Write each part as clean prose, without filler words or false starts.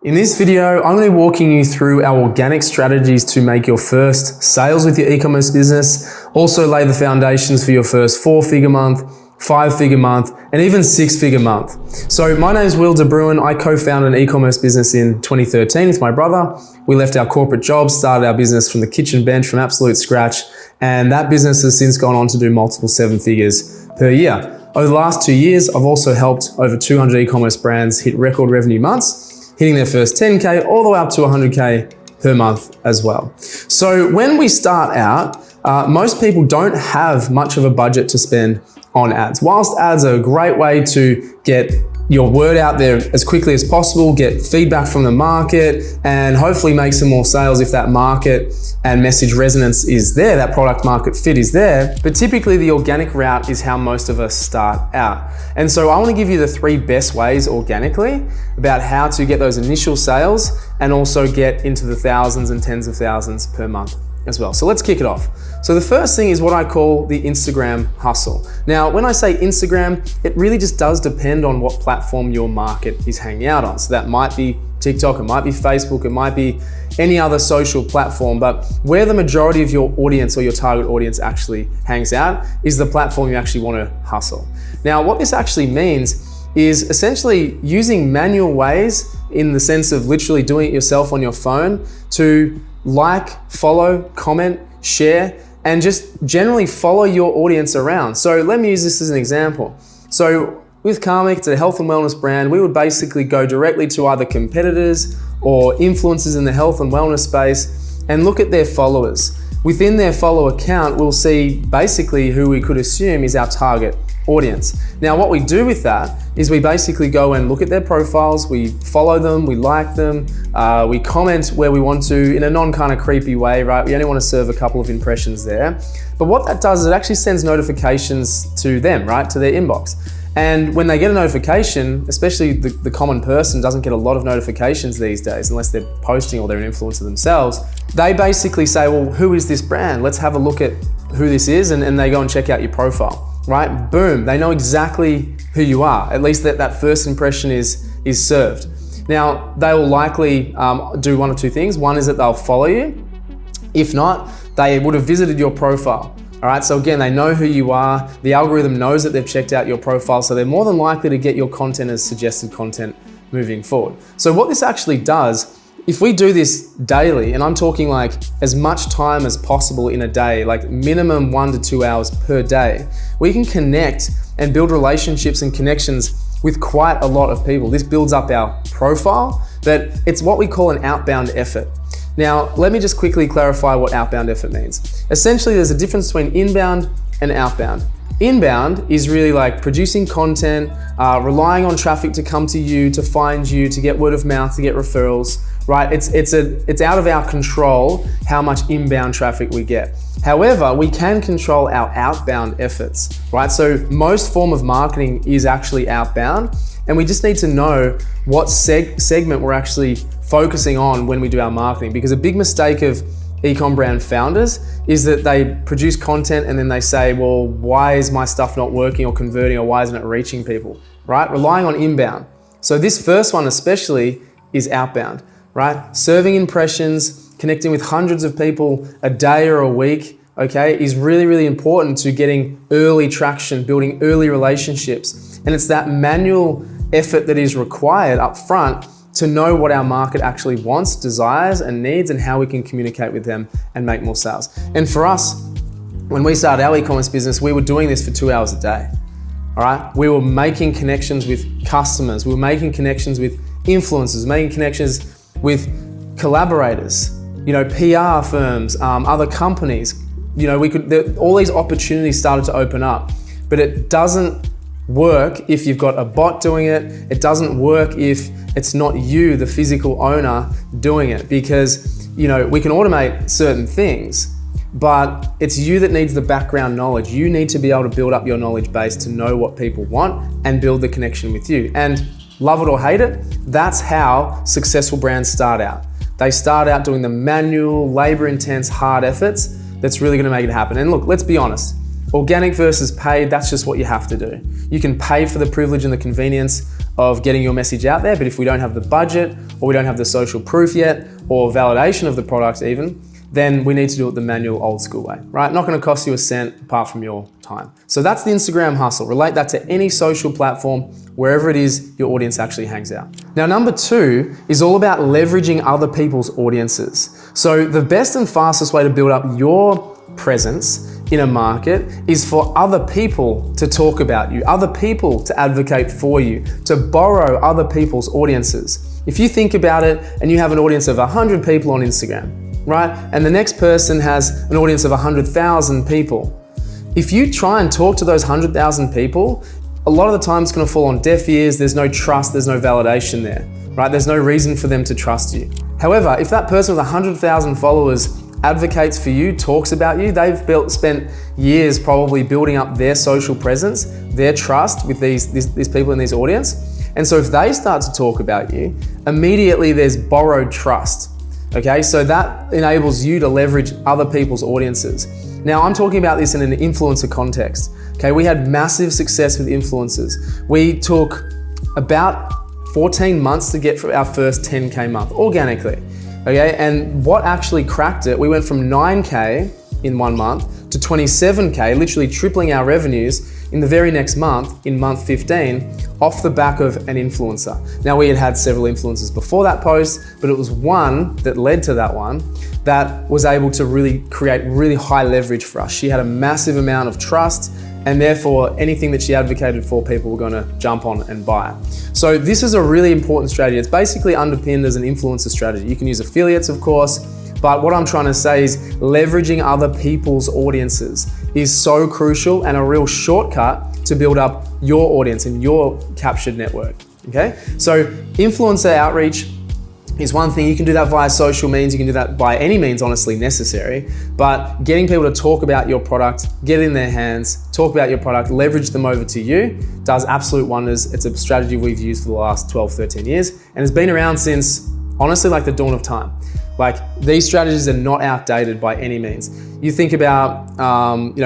In this video, I'm going to be walking you through our organic strategies to make your first sales with your e-commerce business, also lay the foundations for your first 4-figure month, 5-figure month, and even 6-figure month. So my name is Will De Bruin. I co-founded an e-commerce business in 2013 with my brother. We left our corporate jobs, started our business from the kitchen bench from absolute scratch, and that business has since gone on to do multiple 7 figures per year. Over the last 2 years, I've also helped over 200 e-commerce brands hit record revenue months, hitting their first 10K all the way up to 100K per month as well. So when we start out, most people don't have much of a budget to spend on ads. Whilst ads are a great way to get your word out there as quickly as possible, get feedback from the market, and hopefully make some more sales if that market and message resonance is there, that product market fit is there. But typically the organic route is how most of us start out. And so I want to give you the 3 best ways organically about how to get those initial sales and also get into the thousands and tens of thousands per month as well. So let's kick it off. So the first thing is what I call the Instagram hustle. Now, when I say Instagram, it really just does depend on what platform your market is hanging out on. So that might be TikTok, it might be Facebook, it might be any other social platform, but where the majority of your audience or your target audience actually hangs out is the platform you actually want to hustle. Now, what this actually means is essentially using manual ways in the sense of literally doing it yourself on your phone to like, follow, comment, share, and just generally follow your audience around. So let me use this as an example. So with Karmic, it's a health and wellness brand. We would basically go directly to either competitors or influencers in the health and wellness space and look at their followers. Within their follower count, we'll see basically who we could assume is our target audience. Now, what we do with that is we basically go and look at their profiles, we follow them, we like them, we comment where we want to in a non kind of creepy way, right? We only want to serve a couple of impressions there. But what that does is it actually sends notifications to them, right? To their inbox. And when they get a notification, especially the common person doesn't get a lot of notifications these days unless they're posting or they're an influencer themselves, they basically say, well, who is this brand? Let's have a look at who this is, and they go and check out your profile. Right? Boom, they know exactly who you are. At least that first impression is served. Now, they will likely do one or two things. One is that they'll follow you. If not, they would have visited your profile. All right, so again, they know who you are. The algorithm knows that they've checked out your profile, so they're more than likely to get your content as suggested content moving forward. So what this actually does, if we do this daily, and I'm talking like as much time as possible in a day, like minimum 1 to 2 hours per day, we can connect and build relationships and connections with quite a lot of people. This builds up our profile, but it's what we call an outbound effort. Now, let me just quickly clarify what outbound effort means. Essentially, there's a difference between inbound and outbound. Inbound is really like producing content, relying on traffic to come to you, to find you, to get word of mouth, to get referrals, right? It's out of our control how much inbound traffic we get. However, we can control our outbound efforts, right? So most form of marketing is actually outbound, and we just need to know what segment we're actually focusing on when we do our marketing, because a big mistake of e-com brand founders is that they produce content and then they say, well, why is my stuff not working or converting, or why isn't it reaching people, right? Relying on inbound. So this first one especially is outbound, right? Serving impressions, connecting with hundreds of people a day or a week, okay, is really, really important to getting early traction, building early relationships. And it's that manual effort that is required up front to know what our market actually wants, desires, and needs, and how we can communicate with them and make more sales. And for us, when we started our e-commerce business, we were doing this for 2 hours a day, all right? We were making connections with customers. We were making connections with influencers, making connections with collaborators, PR firms, other companies. All these opportunities started to open up, but it doesn't work if you've got a bot doing it. It doesn't work if it's not you, the physical owner, doing it, because we can automate certain things, but it's you that needs the background knowledge. You need to be able to build up your knowledge base to know what people want and build the connection with you. And love it or hate it, that's how successful brands start out. They start out doing the manual, labor-intense, hard efforts that's really going to make it happen. And look, let's be honest. Organic versus paid, that's just what you have to do. You can pay for the privilege and the convenience of getting your message out there, but if we don't have the budget, or we don't have the social proof yet, or validation of the product even, then we need to do it the manual old school way, right? Not gonna cost you a cent apart from your time. So that's the Instagram hustle. Relate that to any social platform, wherever it is your audience actually hangs out. Now, number 2 is all about leveraging other people's audiences. So the best and fastest way to build up your presence in a market is for other people to talk about you, other people to advocate for you, to borrow other people's audiences. If you think about it and you have an audience of 100 people on Instagram, right? And the next person has an audience of 100,000 people. If you try and talk to those 100,000 people, a lot of the time it's gonna fall on deaf ears, there's no trust, there's no validation there, right? There's no reason for them to trust you. However, if that person with 100,000 followers advocates for you, talks about you, they've spent years probably building up their social presence, their trust with these people in this audience. And so if they start to talk about you, immediately there's borrowed trust. Okay, so that enables you to leverage other people's audiences. Now, I'm talking about this in an influencer context. Okay, we had massive success with influencers. We took about 14 months to get our first 10K month organically. Okay, and what actually cracked it, we went from 9K in 1 month to 27K, literally tripling our revenues in the very next month, in month 15, off the back of an influencer. Now, we had several influencers before that post, but it was one that led to that one that was able to really create really high leverage for us. She had a massive amount of trust, and therefore anything that she advocated for, people were gonna jump on and buy it. So this is a really important strategy. It's basically underpinned as an influencer strategy. You can use affiliates, of course, but what I'm trying to say is leveraging other people's audiences is so crucial and a real shortcut to build up your audience and your captured network, okay? So influencer outreach is one thing. You can do that via social means, you can do that by any means honestly necessary, but getting people to talk about your product, get it in their hands, talk about your product, leverage them over to you, does absolute wonders. It's a strategy we've used for the last 12, 13 years, and it's been around since, honestly, like the dawn of time. Like, these strategies are not outdated by any means. You think about,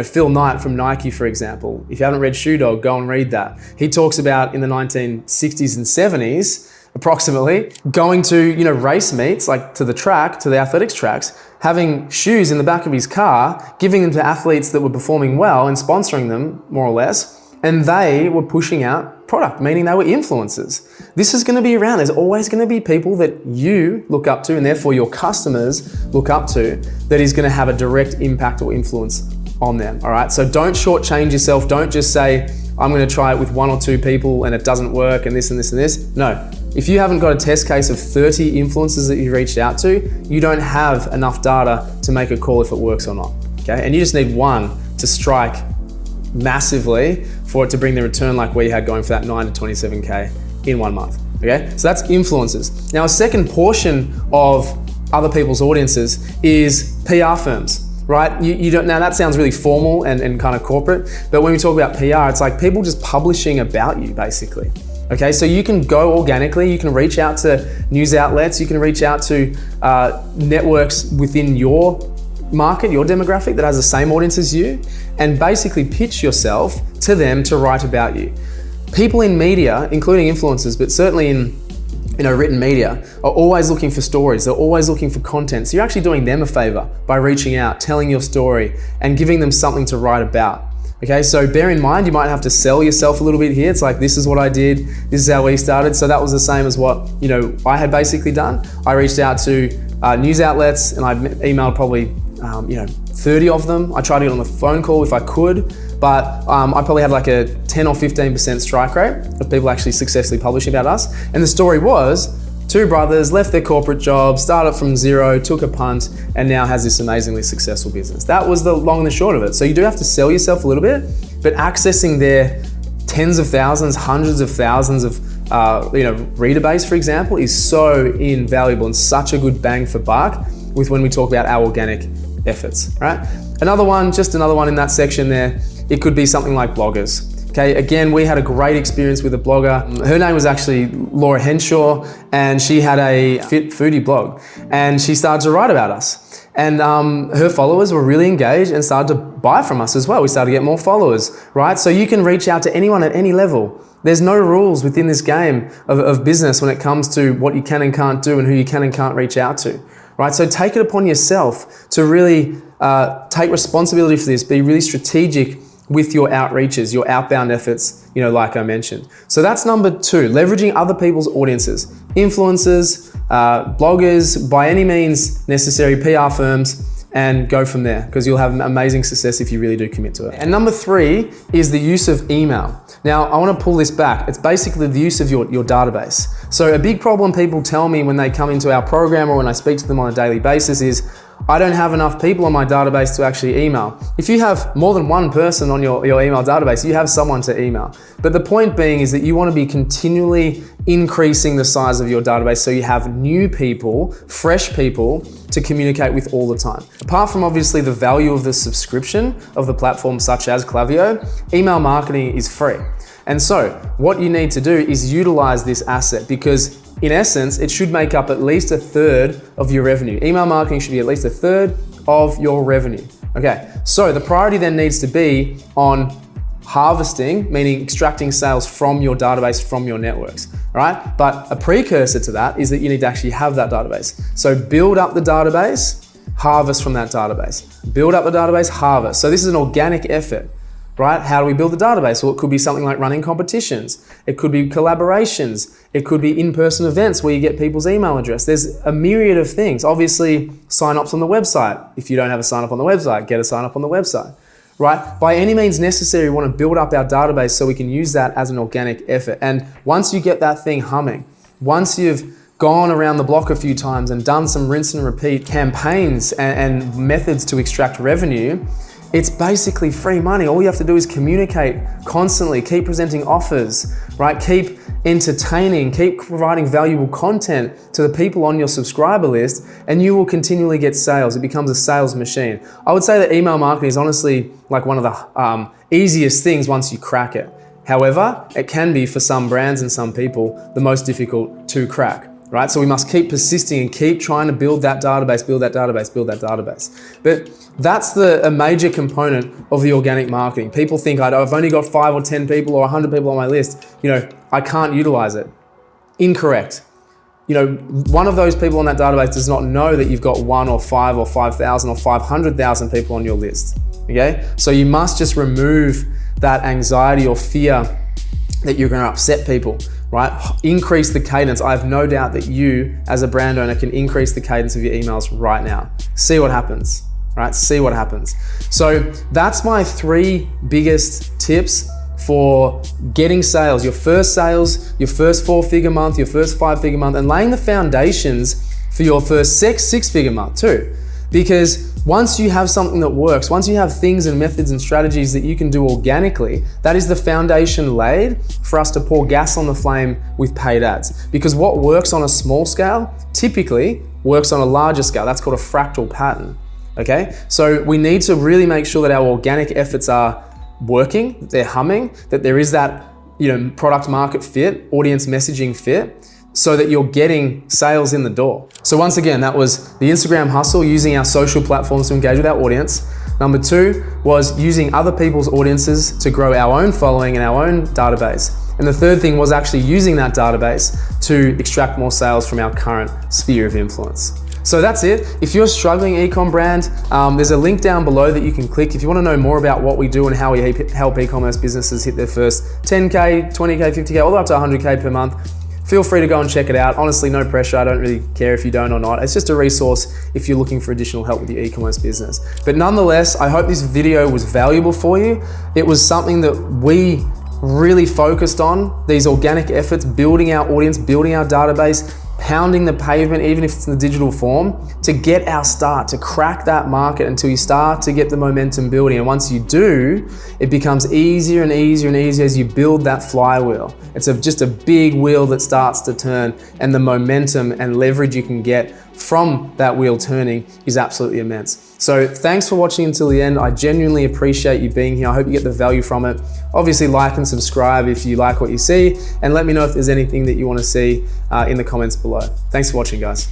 Phil Knight from Nike, for example. If you haven't read Shoe Dog, go and read that. He talks about in the 1960s and 70s, approximately, going to, race meets, like to the track, to the athletics tracks, having shoes in the back of his car, giving them to athletes that were performing well and sponsoring them, more or less, and they were pushing out product, meaning they were influencers. This is gonna be around. There's always gonna be people that you look up to, and therefore your customers look up to, that is gonna have a direct impact or influence on them, all right? So don't shortchange yourself. Don't just say, I'm gonna try it with 1 or 2 people and it doesn't work and this and this and this. No, if you haven't got a test case of 30 influencers that you reached out to, you don't have enough data to make a call if it works or not, okay? And you just need one to strike massively for it to bring the return like we had going for that 9 to 27K in 1 month, okay? So that's influencers. Now, a second portion of other people's audiences is PR firms, right? You don't, now that sounds really formal and kind of corporate, but when we talk about PR, it's like people just publishing about you, basically. Okay, so you can go organically, you can reach out to news outlets, you can reach out to networks within your market, your demographic that has the same audience as you, and basically pitch yourself to them to write about you. People in media, including influencers, but certainly in written media, are always looking for stories. They're always looking for content. So you're actually doing them a favor by reaching out, telling your story, and giving them something to write about. Okay, so bear in mind, you might have to sell yourself a little bit here. It's like, this is what I did, this is how we started. So that was the same as what, I had basically done. I reached out to news outlets and I emailed probably, 30 of them. I tried to get on the phone call if I could, but I probably had like a 10 or 15% strike rate of people actually successfully publishing about us. And the story was, 2 brothers left their corporate job, started from zero, took a punt, and now has this amazingly successful business. That was the long and the short of it. So you do have to sell yourself a little bit, but accessing their tens of thousands, hundreds of thousands of reader base, for example, is so invaluable and such a good bang for buck with when we talk about our organic efforts, right? Another one in that section there, it could be something like bloggers. Okay, again, we had a great experience with a blogger. Her name was actually Laura Henshaw, and she had a fit foodie blog, and she started to write about us. And her followers were really engaged and started to buy from us as well. We started to get more followers, right? So you can reach out to anyone at any level. There's no rules within this game of business when it comes to what you can and can't do and who you can and can't reach out to, right? So take it upon yourself to really take responsibility for this, be really strategic with your outreaches, your outbound efforts, like I mentioned. So that's number 2, leveraging other people's audiences, influencers, bloggers, by any means necessary, PR firms, and go from there, because you'll have amazing success if you really do commit to it. And number 3 is the use of email. Now, I want to pull this back. It's basically the use of your database. So a big problem people tell me when they come into our program or when I speak to them on a daily basis is, I don't have enough people on my database to actually email. If you have more than one person on your email database, you have someone to email. But the point being is that you want to be continually increasing the size of your database so you have new people, fresh people to communicate with all the time. Apart from obviously the value of the subscription of the platform such as Klaviyo, email marketing is free. And so what you need to do is utilize this asset, because in essence, it should make up at least 1/3 of your revenue. Email marketing should be at least 1/3 of your revenue. Okay, so the priority then needs to be on harvesting, meaning extracting sales from your database, from your networks, right? But a precursor to that is that you need to actually have that database. So build up the database, harvest from that database. Build up the database, harvest. So this is an organic effort. Right? How do we build the database? Well, it could be something like running competitions. It could be collaborations. It could be in-person events where you get people's email address. There's a myriad of things. Obviously, sign-ups on the website. If you don't have a sign-up on the website, get a sign-up on the website, right? By any means necessary, we want to build up our database so we can use that as an organic effort. And once you get that thing humming, once you've gone around the block a few times and done some rinse and repeat campaigns and methods to extract revenue, it's basically free money. All you have to do is communicate constantly, keep presenting offers, right? Keep entertaining, keep providing valuable content to the people on your subscriber list, and you will continually get sales. It becomes a sales machine. I would say that email marketing is honestly like one of the easiest things once you crack it. However, it can be for some brands and some people the most difficult to crack. Right? So we must keep persisting and keep trying to build that database, build that database, build that database. But that's a major component of the organic marketing. People think, I've only got 5 or 10 people or 100 people on my list, I can't utilize it. Incorrect. One of those people on that database does not know that you've got 1 or 5 or 5,000 or 500,000 people on your list. Okay? So you must just remove that anxiety or fear that you're going to upset people, right? Increase the cadence. I have no doubt that you, as a brand owner, can increase the cadence of your emails right now. See what happens, right? See what happens. So that's my 3 biggest tips for getting sales, your first 4-figure month, your first 5-figure month, and laying the foundations for your first 6-figure month too. Because once you have something that works, once you have things and methods and strategies that you can do organically, that is the foundation laid for us to pour gas on the flame with paid ads. Because what works on a small scale typically works on a larger scale. That's called a fractal pattern, okay? So we need to really make sure that our organic efforts are working, they're humming, that there is that product market fit, audience messaging fit, so that you're getting sales in the door. So once again, that was the Instagram hustle, using our social platforms to engage with our audience. Number 2 was using other people's audiences to grow our own following and our own database. And the 3rd thing was actually using that database to extract more sales from our current sphere of influence. So that's it. If you're struggling ecom brand, there's a link down below that you can click if you want to know more about what we do and how we help e-commerce businesses hit their first 10K, 20K, 50K, all the way up to 100K per month. Feel free to go and check it out. Honestly, no pressure. I don't really care if you don't or not. It's just a resource if you're looking for additional help with your e-commerce business. But nonetheless, I hope this video was valuable for you. It was something that we really focused on, these organic efforts, building our audience, building our database, pounding the pavement, even if it's in the digital form, to get our start, to crack that market until you start to get the momentum building. And once you do, it becomes easier and easier and easier as you build that flywheel. It's just a big wheel that starts to turn, and the momentum and leverage you can get from that wheel turning is absolutely immense. So thanks for watching until the end. I genuinely appreciate you being here. I hope you get the value from it. Obviously, like and subscribe if you like what you see, and let me know if there's anything that you want to see in the comments below. Thanks for watching, guys.